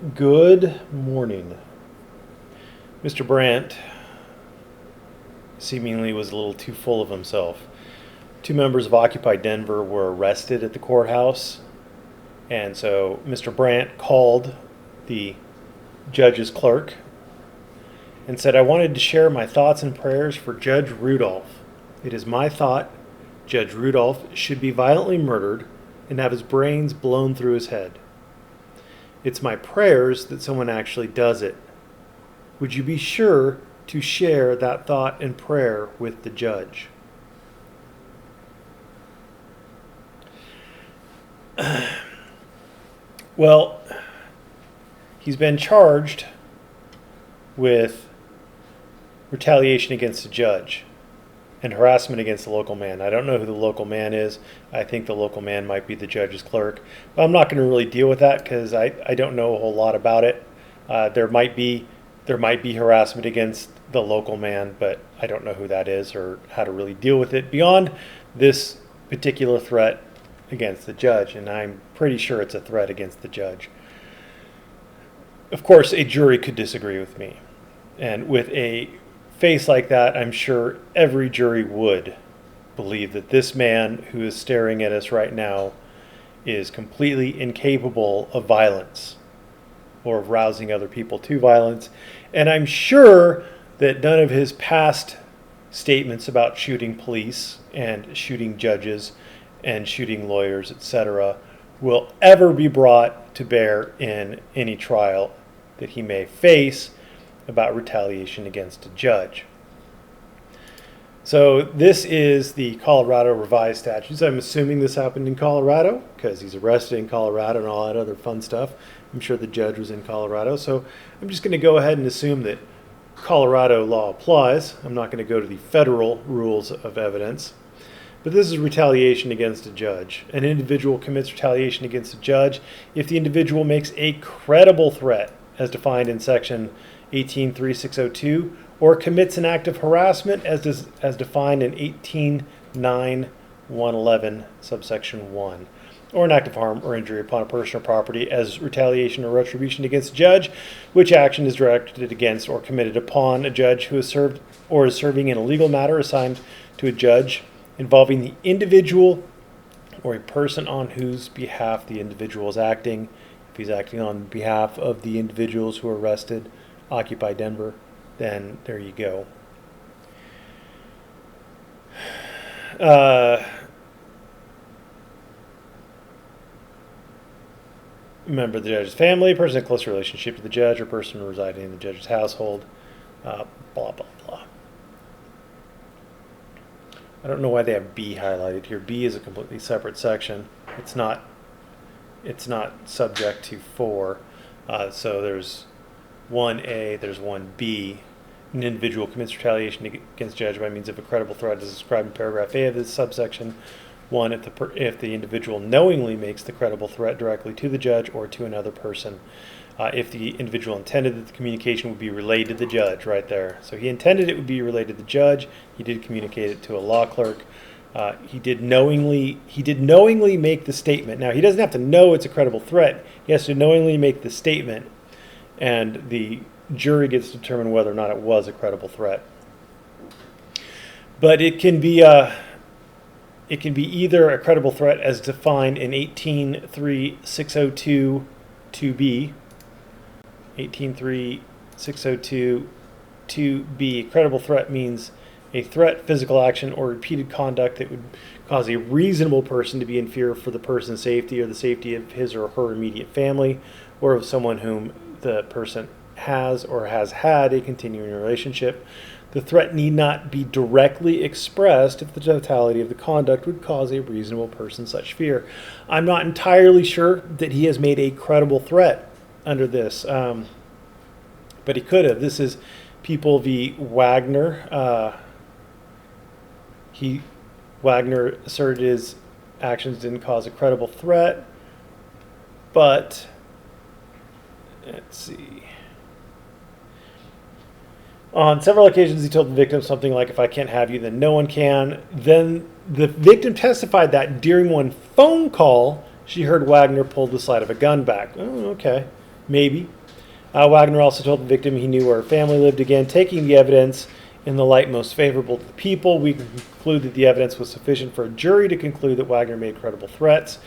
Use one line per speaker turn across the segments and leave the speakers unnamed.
Good morning. Mr. Brandt seemingly was a little too full of himself. Two members of Occupy Denver were arrested at the courthouse, and so Mr. Brandt called the judge's clerk and said, "I wanted to share my thoughts and prayers for Judge Rudolph. It is my thought Judge Rudolph should be violently murdered and have his brains blown through his head. It's my prayers that someone actually does it. Would you be sure to share that thought and prayer with the judge?" Well, he's been charged with retaliation against a judge and harassment against the local man. I don't know who the local man is. I think the local man might be the judge's clerk. But I'm not going to really deal with that because I don't know a whole lot about it. There might be harassment against the local man, but I don't know who that is or how to really deal with it beyond this particular threat against the judge. And I'm pretty sure it's a threat against the judge. Of course, a jury could disagree with me. And with a face like that, I'm sure every jury would believe that this man who is staring at us right now is completely incapable of violence or of rousing other people to violence. And I'm sure that none of his past statements about shooting police and shooting judges and shooting lawyers, etc., will ever be brought to bear in any trial that he may face about retaliation against a judge. So this is the Colorado revised statutes. I'm assuming this happened in Colorado because he's arrested in Colorado and all that other fun stuff. I'm sure the judge was in Colorado. So I'm just going to go ahead and assume that Colorado law applies. I'm not going to go to the federal rules of evidence. But this is retaliation against a judge. An individual commits retaliation against a judge if the individual makes a credible threat as defined in section 18.3602, or commits an act of harassment as defined in 18.9.111, subsection 1, or an act of harm or injury upon a person or property as retaliation or retribution against a judge, which action is directed against or committed upon a judge who has served or is serving in a legal matter assigned to a judge involving the individual or a person on whose behalf the individual is acting. If he's acting on behalf of the individuals who are arrested, Occupy Denver, then there you go. Member of the judge's family, person in close relationship to the judge, or person residing in the judge's household, blah, blah, blah. I don't know why they have B highlighted here. B is a completely separate section. It's not subject to 4. So there's 1A, there's 1B. An individual commits retaliation against a judge by means of a credible threat as described in paragraph A of this subsection 1 if the individual knowingly makes the credible threat directly to the judge or to another person. If the individual intended that the communication would be relayed to the judge, right there. So he intended it would be relayed to the judge. He did communicate it to a law clerk. He did knowingly make the statement. Now, he doesn't have to know it's a credible threat. He has to knowingly make the statement, and the jury gets to determine whether or not it was a credible threat. But it can be either a credible threat as defined in 18.3.602 2B, 18.3.602 2B. Credible threat means a threat, physical action, or repeated conduct that would cause a reasonable person to be in fear for the person's safety or the safety of his or her immediate family, or of someone whom the person has or has had a continuing relationship. The threat need not be directly expressed if the totality of the conduct would cause a reasonable person such fear. I'm not entirely sure that he has made a credible threat under this, but he could have. This is People v. Wagner. Wagner asserted his actions didn't cause a credible threat, but let's see. On several occasions, he told the victim something like, "If I can't have you, then no one can." Then the victim testified that during one phone call, she heard Wagner pull the slide of a gun back. Oh, okay. Maybe. Wagner also told the victim he knew where her family lived. Again, taking the evidence in the light most favorable to the people, we can conclude that the evidence was sufficient for a jury to conclude that Wagner made credible threats.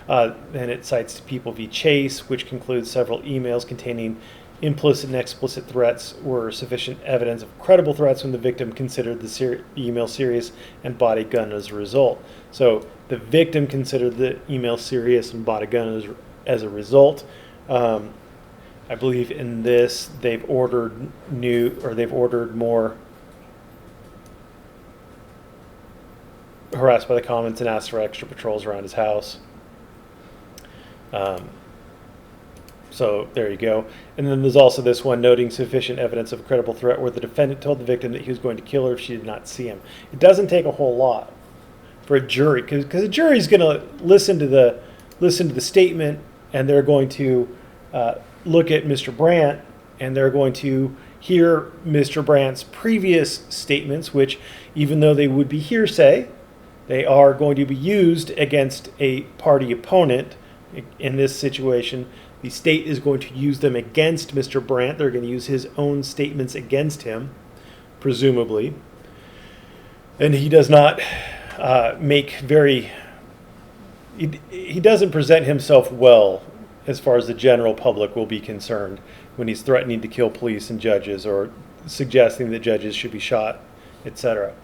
And it cites People v. Chase, which concludes several emails containing implicit and explicit threats were sufficient evidence of credible threats when the victim considered the email serious and bought a gun as a result. So the victim considered the email serious and bought a gun as a result. I believe in this they've ordered more harassed by the comments and asked for extra patrols around his house. So there you go. And then there's also this one, noting sufficient evidence of a credible threat, where the defendant told the victim that he was going to kill her if she did not see him. It doesn't take a whole lot for a jury, because a jury is going to listen to the statement, and they're going to look at Mr. Brandt, and they're going to hear Mr. Brandt's previous statements, which, even though they would be hearsay, they are going to be used against a party opponent. In this situation, the state is going to use them against Mr. Brandt. They're going to use his own statements against him, presumably. And he does not he doesn't present himself well as far as the general public will be concerned when he's threatening to kill police and judges, or suggesting that judges should be shot, etc.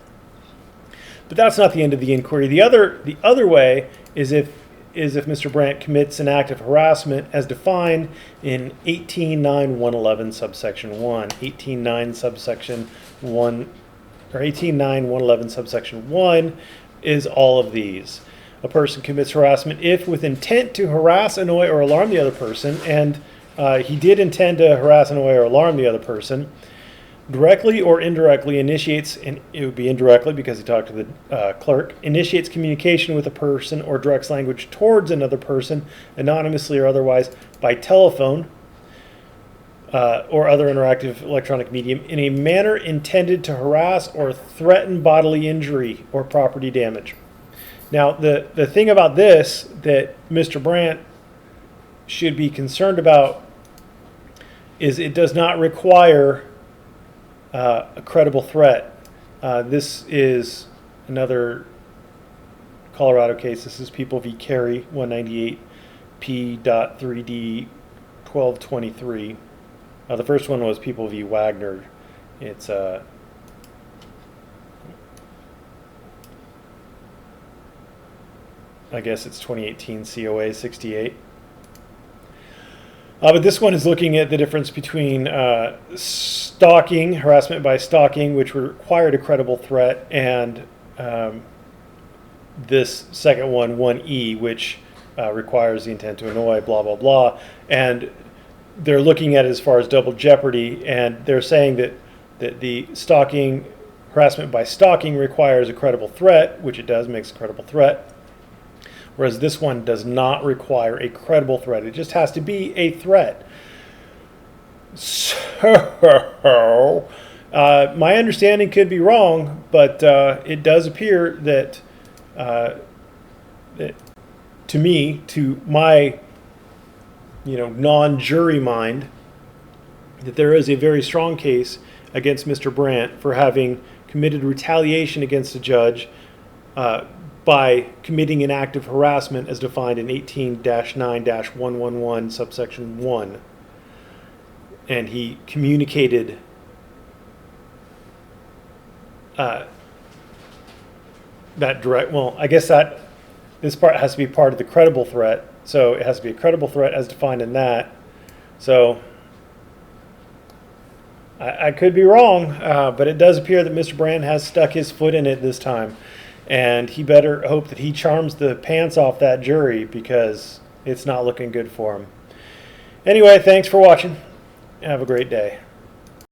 But that's not the end of the inquiry. The other way is if Mr. Brandt commits an act of harassment as defined in 18.9.111 subsection 1. 18.9 subsection 1, or 18.9.111 subsection 1 is all of these. A person commits harassment if with intent to harass, annoy, or alarm the other person, and he did intend to harass, annoy, or alarm the other person, directly or indirectly initiates, and it would be indirectly because he talked to the clerk, initiates communication with a person or directs language towards another person, anonymously or otherwise, by telephone or other interactive electronic medium, in a manner intended to harass or threaten bodily injury or property damage. Now, the thing about this that Mr. Brandt should be concerned about is it does not require a credible threat. This is another Colorado case. This is People v. Carey, 198 P.3D 1223. The first one was People v. Wagner. It's I guess it's 2018 COA 68. But this one is looking at the difference between stalking, harassment by stalking, which required a credible threat, and this second one, 1E, which requires the intent to annoy, blah, blah, blah. And they're looking at it as far as double jeopardy, and they're saying that the stalking, harassment by stalking requires a credible threat, which it does, makes a credible threat. Whereas this one does not require a credible threat. It just has to be a threat. So, my understanding could be wrong, but it does appear that, to me, to my non-jury mind, that there is a very strong case against Mr. Brandt for having committed retaliation against a judge by committing an act of harassment as defined in 18-9-111 subsection 1. And he communicated that direct, well, I guess that this part has to be part of the credible threat. So it has to be a credible threat as defined in that. So I could be wrong, but it does appear that Mr. Brandt has stuck his foot in it this time. And he better hope that he charms the pants off that jury, because it's not looking good for him. Anyway, thanks for watching. Have a great day.